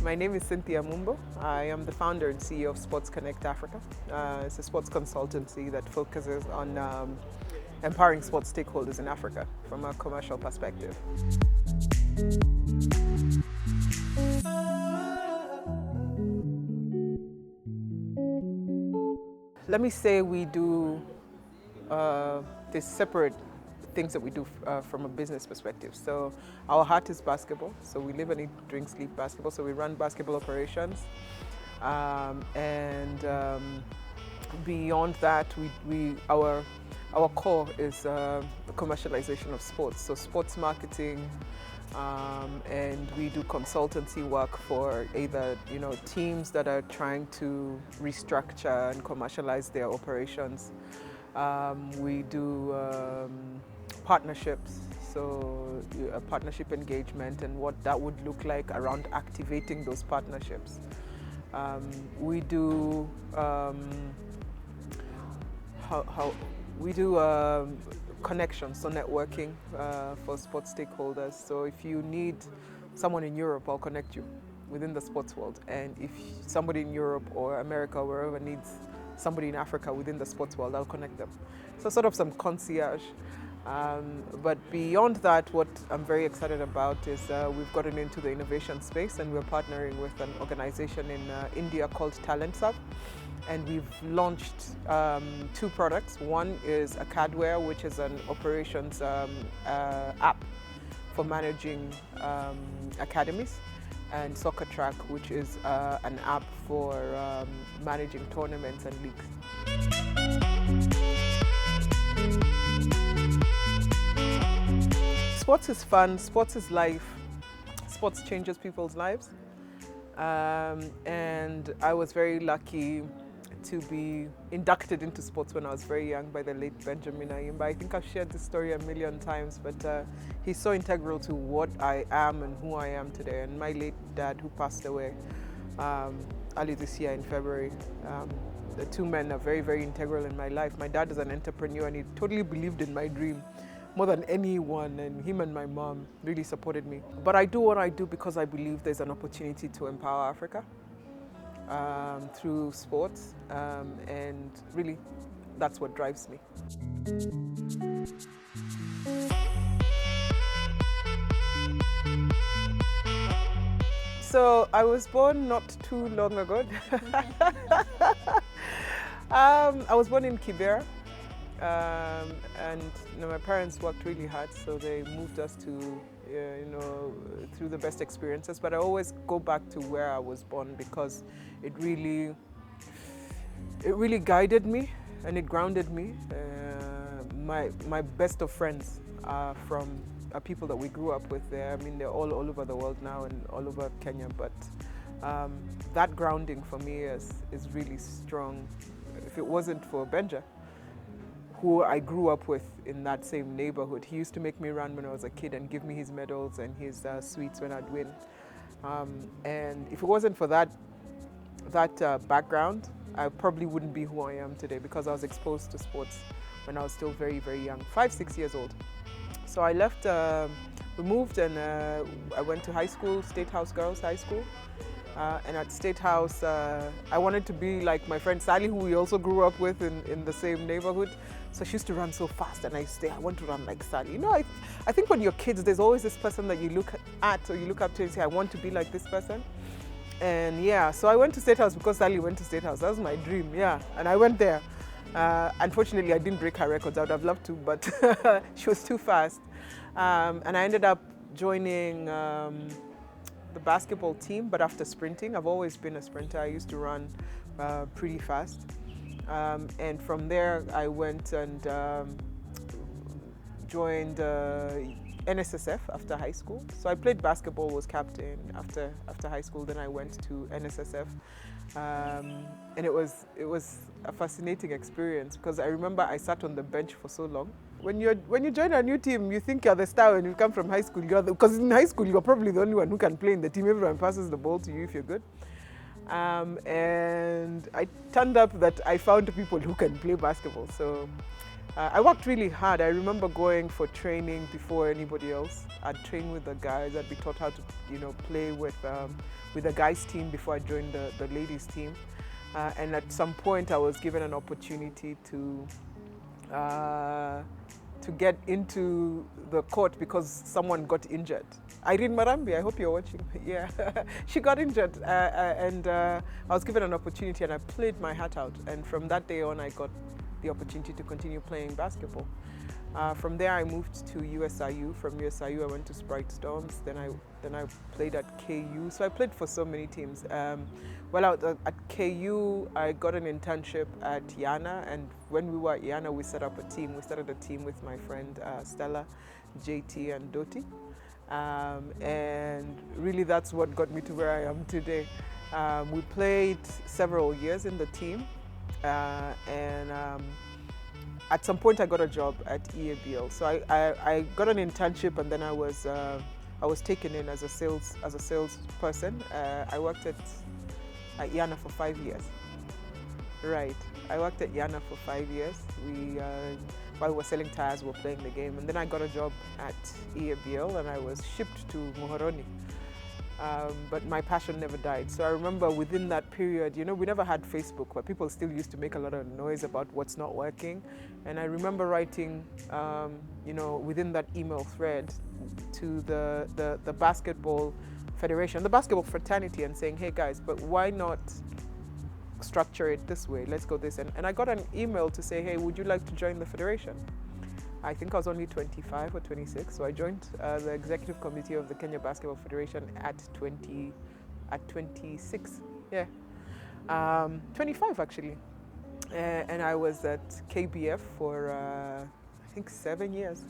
My name is Cynthia Mumbo. I am the founder and CEO of Sports Connect Africa. It's a sports consultancy that focuses on empowering sports stakeholders in Africa from a commercial perspective. Let me say we do these separate things that we do from a business perspective. So our heart is basketball. So we live and eat, drink, sleep basketball. So we run basketball operations. Beyond that, our core is the commercialization of sports. So sports marketing, and we do consultancy work for either teams that are trying to restructure and commercialize their operations. We do partnerships, so a partnership engagement and what that would look like around activating those partnerships. We do connections, so networking for sports stakeholders. So if you need someone in Europe, I'll connect you within the sports world. And if somebody in Europe or America or wherever needs somebody in Africa within the sports world, I'll connect them. So sort of some concierge. But beyond that, what I'm very excited about is we've gotten into the innovation space and we're partnering with an organization in India called TalentSub. And we've launched two products. One is Acadware, which is an operations app for managing academies, and Soccer Track, which is an app for managing tournaments and leagues. Sports is fun, sports is life, sports changes people's lives. And I was very lucky to be inducted into sports when I was very young by the late Benjamin AYIMBA. I think I've shared this story a million times, but he's so integral to what I am and who I am today. And my late dad, who passed away early this year in February, the two men are very, very integral in my life. My dad is an entrepreneur and he totally believed in my dream more than anyone, and him and my mom really supported me. But I do what I do because I believe there's an opportunity to empower Africa through sports, and really that's what drives me. So I was born not too long ago. I was born in Kibera. And my parents worked really hard, so they moved us to, through the best experiences. But I always go back to where I was born because it really guided me and it grounded me. My best of friends are people that we grew up with there. I mean, they're all over the world now and all over Kenya. But that grounding for me is really strong. If it wasn't for Benja, who I grew up with in that same neighborhood. He used to make me run when I was a kid and give me his medals and his sweets when I'd win. And if it wasn't for that background, I probably wouldn't be who I am today because I was exposed to sports when I was still very, very young, 5-6 years old. So I left, we moved and I went to high school, State House Girls High School. And at State House, I wanted to be like my friend Sally, who we also grew up with in the same neighborhood. So she used to run so fast, and I say, I want to run like Sally. I think when you're kids, there's always this person that you look at or you look up to and say, I want to be like this person. And yeah, so I went to State House because Sally went to State House. That was my dream, yeah. And I went there. Unfortunately, I didn't break her records. I would have loved to, but she was too fast. And I ended up joining the basketball team, but after sprinting. I've always been a sprinter. I used to run pretty fast. And from there, I went and joined NSSF after high school. So I played basketball, was captain after high school. Then I went to NSSF, and it was a fascinating experience because I remember I sat on the bench for so long. When you join a new team, you think you're the star. When you come from high school, because in high school you're probably the only one who can play in the team. Everyone passes the ball to you if you're good. And I turned up that I found people who can play basketball. So I worked really hard. I remember going for training before anybody else. I'd train with the guys. I'd be taught how to, play with the guys' team before I joined the ladies' team. And at some point, I was given an opportunity to get into the court because someone got injured. Irene Marambi, I hope you're watching. Yeah, she got injured, and I was given an opportunity, and I played my heart out. And from that day on, I got the opportunity to continue playing basketball. From there, I moved to USIU. From USIU, I went to Sprite Storms. Then I played at KU. So I played for so many teams. Out at KU, I got an internship at Yana, and when we were at Yana, we set up a team. We started a team with my friend Stella, JT, and Doti. And really, that's what got me to where I am today. We played several years in the team, and at some point I got a job at EABL. So I got an internship, and then I was taken in as a salesperson. I worked at Yana for 5 years. Right, I worked at Yana for 5 years. While we were selling tires, we were playing the game, and then I got a job at EABL, and I was shipped to Muhoroni. But my passion never died. So I remember within that period, we never had Facebook, but people still used to make a lot of noise about what's not working. And I remember writing, within that email thread to the basketball federation, the basketball fraternity, and saying, hey guys, but why not structure it this way? Let's go this. And I got an email to say, hey, would you like to join the federation? I think I was only 25 or 26, so I joined the executive committee of the Kenya Basketball Federation at 26. Yeah, 25 actually, and I was at KBF for I think 7 years,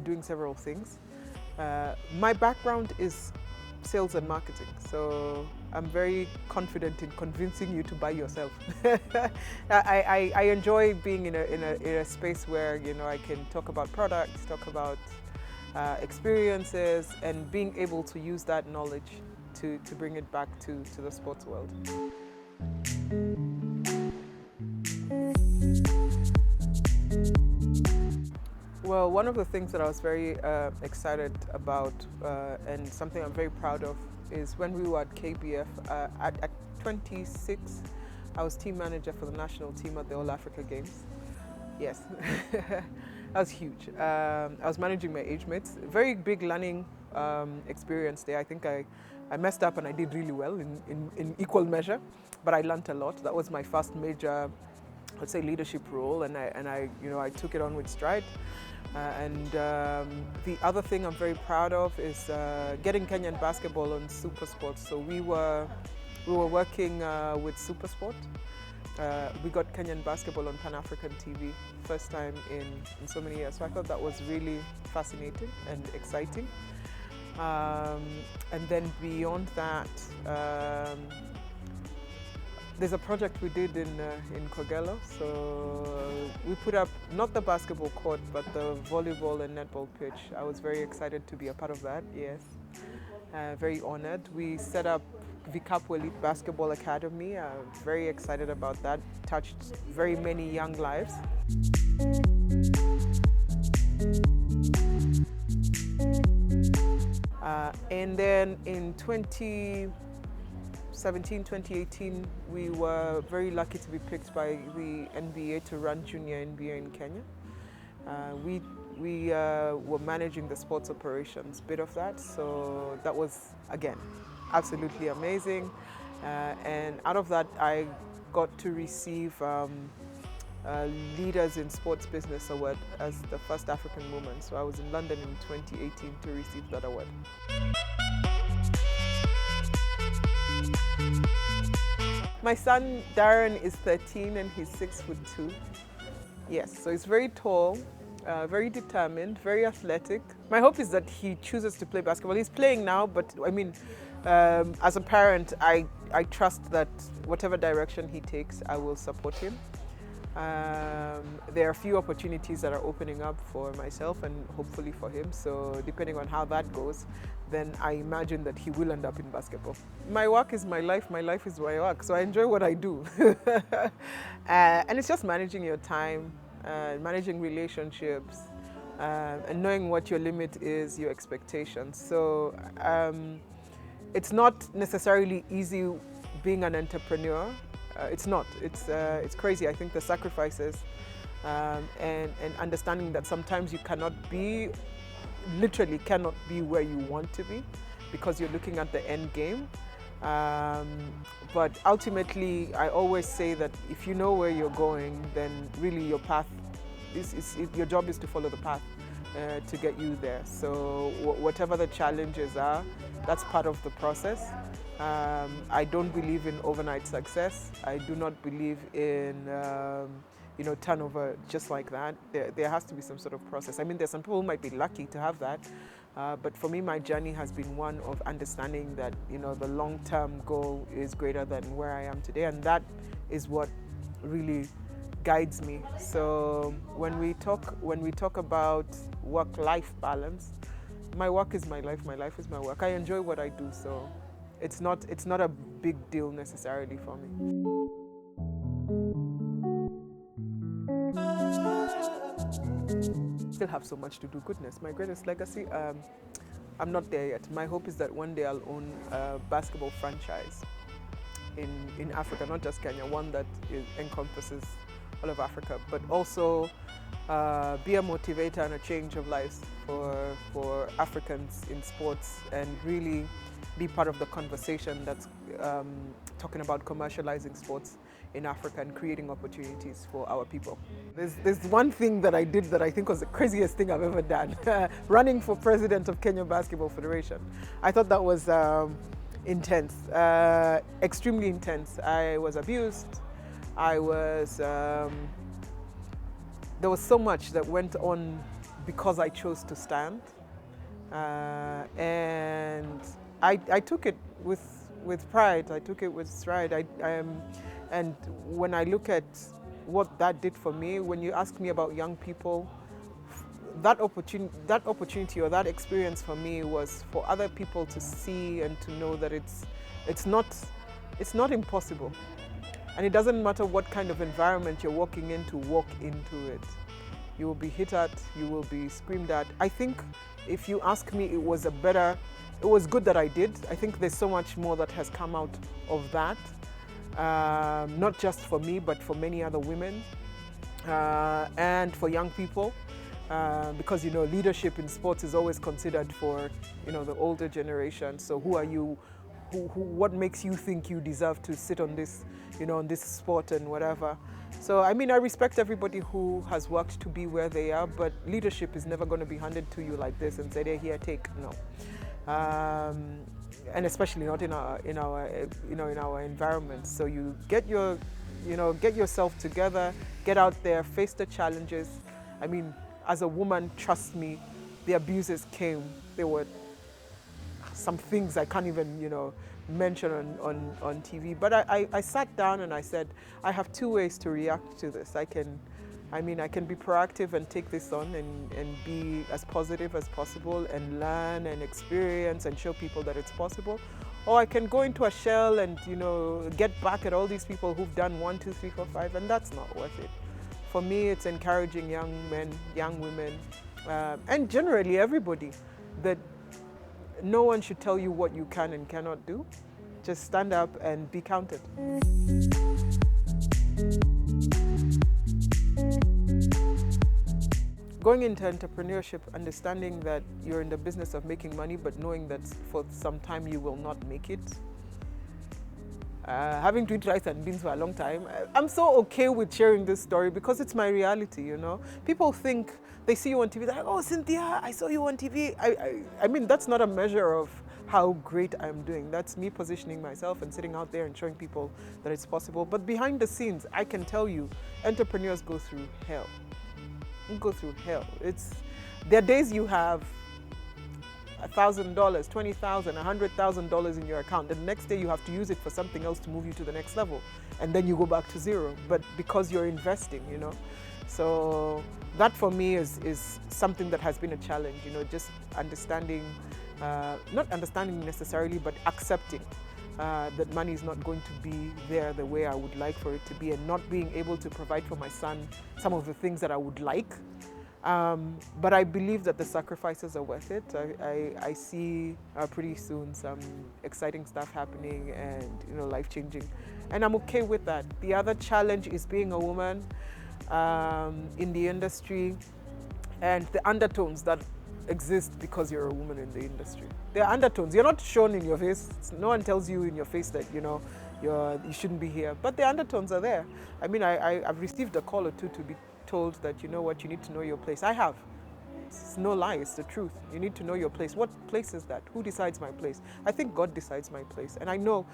doing several things. My background is sales and marketing, so I'm very confident in convincing you to buy yourself. I enjoy being in a space where I can talk about products, talk about experiences, and being able to use that knowledge to bring it back to the sports world. Well, one of the things that I was very excited about and something I'm very proud of is when we were at KBF, at 26, I was team manager for the national team at the All Africa Games. Yes, that was huge. I was managing my age mates. Very big learning experience there. I think I messed up and I did really well in equal measure, but I learned a lot. That was my first major, let's say, leadership role, and I took it on with stride. The other thing I'm very proud of is getting Kenyan basketball on SuperSport. So we were working with SuperSport. We got Kenyan basketball on Pan-African TV, first time in so many years. So I thought that was really fascinating and exciting. And then beyond that, there's a project we did in Kogelo. So we put up not the basketball court, but the volleyball and netball pitch. I was very excited to be a part of that, yes. Very honored. We set up Vikapu Elite Basketball Academy. Very excited about that. Touched very many young lives. And then in 2018, we were very lucky to be picked by the NBA to run junior NBA in Kenya. We were managing the sports operations bit of that, so that was, again, absolutely amazing. And out of that, I got to receive Leaders in Sports Business Award as the first African woman. So I was in London in 2018 to receive that award. My son Darren is 13 and he's 6'2". Yes, so he's very tall, very determined, very athletic. My hope is that he chooses to play basketball. He's playing now, but I mean, as a parent, I trust that whatever direction he takes, I will support him. There are a few opportunities that are opening up for myself and hopefully for him. So depending on how that goes, then I imagine that he will end up in basketball. My work is my life is my work. So I enjoy what I do. And it's just managing your time, managing relationships, and knowing what your limit is, your expectations. So it's not necessarily easy being an entrepreneur. It's not. It's crazy. I think the sacrifices and understanding that sometimes you literally cannot be where you want to be because you're looking at the end game. But ultimately, I always say that if you know where you're going, then really your path your job is to follow the path to get you there. So whatever the challenges are, that's part of the process. I don't believe in overnight success. I do not believe in turnover just like that. There has to be some sort of process. I mean, there's some people who might be lucky to have that, but for me, my journey has been one of understanding that the long-term goal is greater than where I am today, and that is what really guides me. So when we talk about work-life balance, my work is my life is my work. I enjoy what I do, so it's not a big deal necessarily for me. Still have so much to do. Goodness, my greatest legacy, I'm not there yet. My hope is that one day I'll own a basketball franchise in Africa, not just Kenya, one that encompasses all of Africa, but also be a motivator and a change of lives for Africans in sports, and really be part of the conversation that's talking about commercializing sports in Africa and creating opportunities for our people. There's one thing that I did that I think was the craziest thing I've ever done, running for president of Kenya Basketball Federation. I thought that was intense, extremely intense. I was abused. There was so much that went on because I chose to stand, and I took it with pride. I took it with stride. And when I look at what that did for me, when you ask me about young people, that opportunity or that experience for me was for other people to see and to know that it's not impossible. And it doesn't matter what kind of environment you're walking into, walk into it. You will be hit at, you will be screamed at. I think if you ask me, it was good that I did. I think there's so much more that has come out of that. Not just for me, but for many other women and for young people. Because, leadership in sports is always considered for, the older generation. So who are you? What makes you think you deserve to sit on this, on this sport and whatever. So, I mean, I respect everybody who has worked to be where they are, but leadership is never going to be handed to you like this and say, "Hey, here, take." No. And especially not in our environment. So you get yourself together, get out there, face the challenges. I mean, as a woman, trust me, the abuses came. There were some things I can't even, mention on TV. But I sat down and I said, I have two ways to react to this. I can be proactive and take this on and be as positive as possible and learn and experience and show people that it's possible. Or I can go into a shell and, get back at all these people who've done 1, 2, 3, 4, 5, and that's not worth it. For me, it's encouraging young men, young women, and generally everybody, that no one should tell you what you can and cannot do. Just stand up and be counted. Going into entrepreneurship, understanding that you're in the business of making money, but knowing that for some time you will not make it. Having to eat rice and beans for a long time, I'm so okay with sharing this story because it's my reality, People think, they see you on TV, they're like, "Oh, Cynthia, I saw you on TV." I mean, that's not a measure of how great I'm doing. That's me positioning myself and sitting out there and showing people that it's possible. But behind the scenes, I can tell you, entrepreneurs go through hell. You go through hell. There are days you have $1,000, $20,000, $100,000 in your account. The next day you have to use it for something else to move you to the next level. And then you go back to zero, but because you're investing, you know. So that for me is something that has been a challenge, you know, just understanding, not understanding necessarily, but accepting that money is not going to be there the way I would like for it to be, and not being able to provide for my son some of the things that I would like. But I believe that the sacrifices are worth it. I see pretty soon some exciting stuff happening and, you know, life-changing. And I'm okay with that. The other challenge is being a woman in the industry and the undertones that exist because you're a woman in the industry. There are undertones. You're not shown in your face. No one tells you in your face that, you know, you shouldn't be here. But the undertones are there. I mean, I've received a call or two to be told that, you know what, you need to know your place. I have. It's no lie, it's the truth. You need to know your place. What place is that? Who decides my place? I think God decides my place. And I know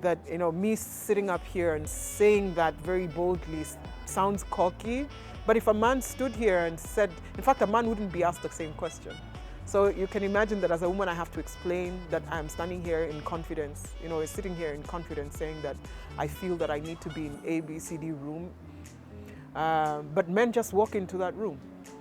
that, you know, me sitting up here and saying that very boldly sounds cocky, but if a man stood here and said, in fact, a man wouldn't be asked the same question. So you can imagine that as a woman, I have to explain that I'm standing here in confidence, you know, sitting here in confidence saying that I feel that I need to be in A, B, C, D room. But men just walk into that room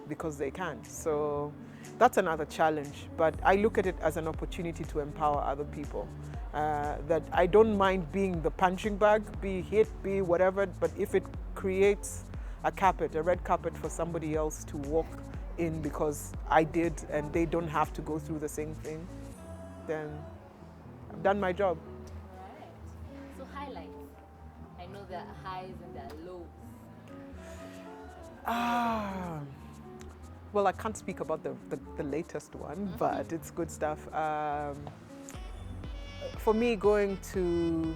because they can. So that's another challenge. But I look at it as an opportunity to empower other people. That I don't mind being the punching bag, be hit, be whatever, but if it creates a red carpet for somebody else to walk in because I did and they don't have to go through the same thing, then I've done my job. All right. So highlights. I know there are highs and there are lows. Well, I can't speak about the latest one, but it's good stuff. For me, going to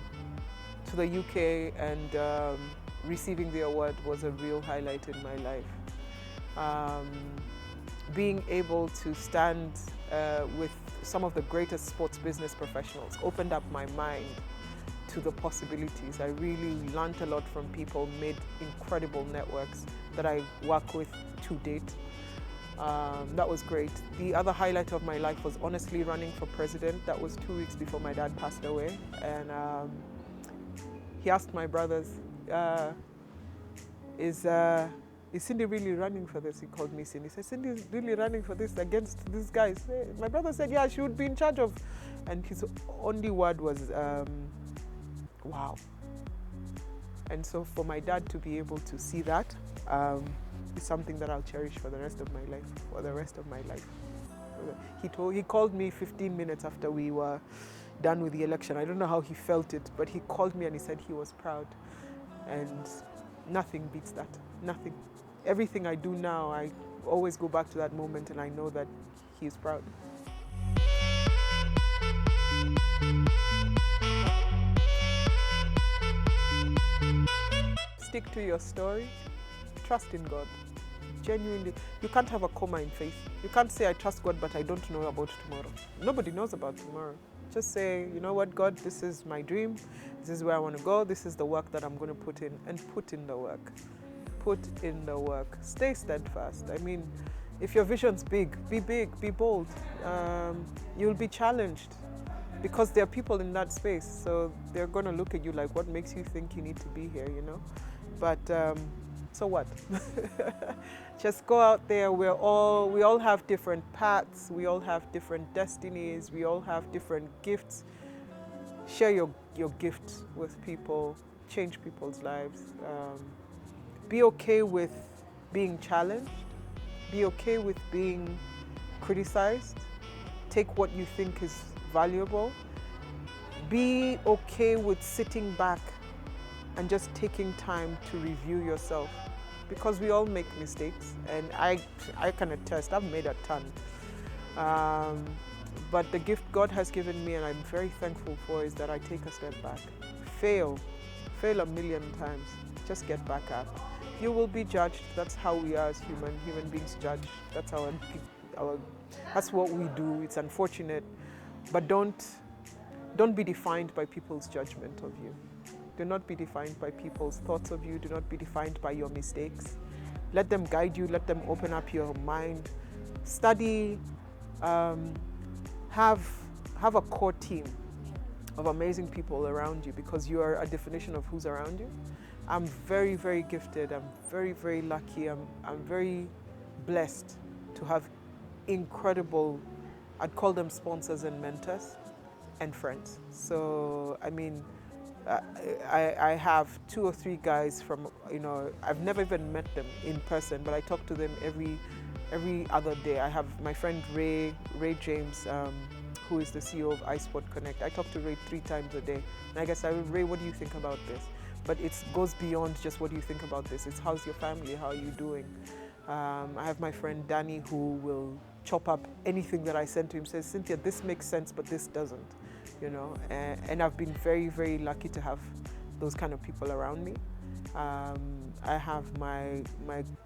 the UK and receiving the award was a real highlight in my life. Being able to stand with some of the greatest sports business professionals opened up my mind to the possibilities. I really learned a lot from people, made incredible networks that I work with to date. That was great. The other highlight of my life was honestly running for president. That was 2 weeks before my dad passed away. And he asked my brothers, is Cindy really running for this? He called me Cindy. He said, Cindy is really running for this against these guys. My brother said, yeah, she would be in charge of. And his only word was, wow. And so for my dad to be able to see that is something that I'll cherish for the rest of my life. He called me 15 minutes after we were done with the election. I don't know how he felt it, but he called me and he said he was proud. And nothing beats that, nothing. Everything I do now, I always go back to that moment and I know that he is proud. Stick to your story, trust in God. Genuinely, you can't have a coma in faith. You can't say, I trust God, but I don't know about tomorrow. Nobody knows about tomorrow. Just say, you know what, God, this is my dream. This is where I want to go. This is the work that I'm going to put in, and put in the work. Put in the work. Stay steadfast. I mean, if your vision's big, be bold. You'll be challenged because there are people in that space. So they're going to look at you like, what makes you think you need to be here, you know? But so what? Just go out there. We all have different paths. We all have different destinies. We all have different gifts. Share your gift with people. Change people's lives. Be okay with being challenged. Be okay with being criticized. Take what you think is valuable. Be okay with sitting back and just taking time to review yourself, because we all make mistakes, and I can attest, I've made a ton. But the gift God has given me, and I'm very thankful for, is that I take a step back. Fail a million times, just get back up. You will be judged. That's how we are as human beings judge. That's that's what we do. It's unfortunate, but don't be defined by people's judgment of you. Do not be defined by people's thoughts of you. Do not be defined by your mistakes. Let them guide you. Let them open up your mind. Study have a core team of amazing people around you, because you are a definition of who's around you. I'm very, very gifted. I'm very, very lucky. I'm very blessed to have incredible, I'd call them sponsors and mentors and friends. So, I mean, I have 2 or 3 guys from, I've never even met them in person, but I talk to them every other day. I have my friend Ray James, who is the CEO of iSport Connect. I talk to Ray 3 times a day. And I guess Ray, what do you think about this? But it goes beyond just what do you think about this. It's how's your family, how are you doing? I have my friend Danny, who will chop up anything that I send to him, says, Cynthia, this makes sense, but this doesn't, and I've been very, very lucky to have those kind of people around me. I have my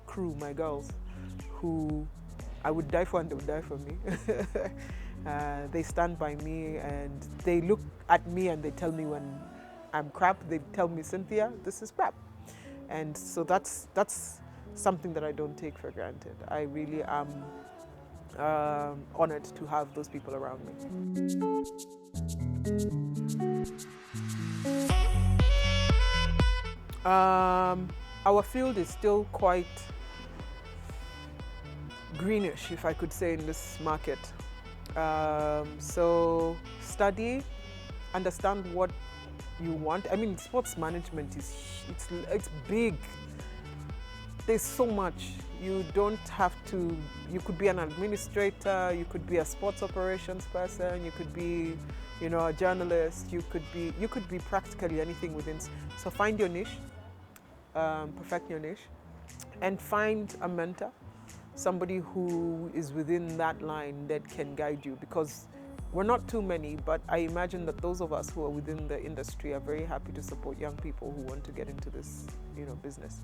crew, my girls, who I would die for and they would die for me. They stand by me and they look at me and they tell me when I'm crap. They tell me, Cynthia, this is crap. And so that's something that I don't take for granted. I really am honored to have those people around me. Our field is still quite greenish, if I could say, in this market. So study, understand what you want. I mean, sports management it's big. There's so much. You don't have to, you could be an administrator, you could be a sports operations person, you could be, a journalist, you could be practically anything within. So find your niche, perfect your niche, and find a mentor, somebody who is within that line that can guide you, because we're not too many, but I imagine that those of us who are within the industry are very happy to support young people who want to get into this, business.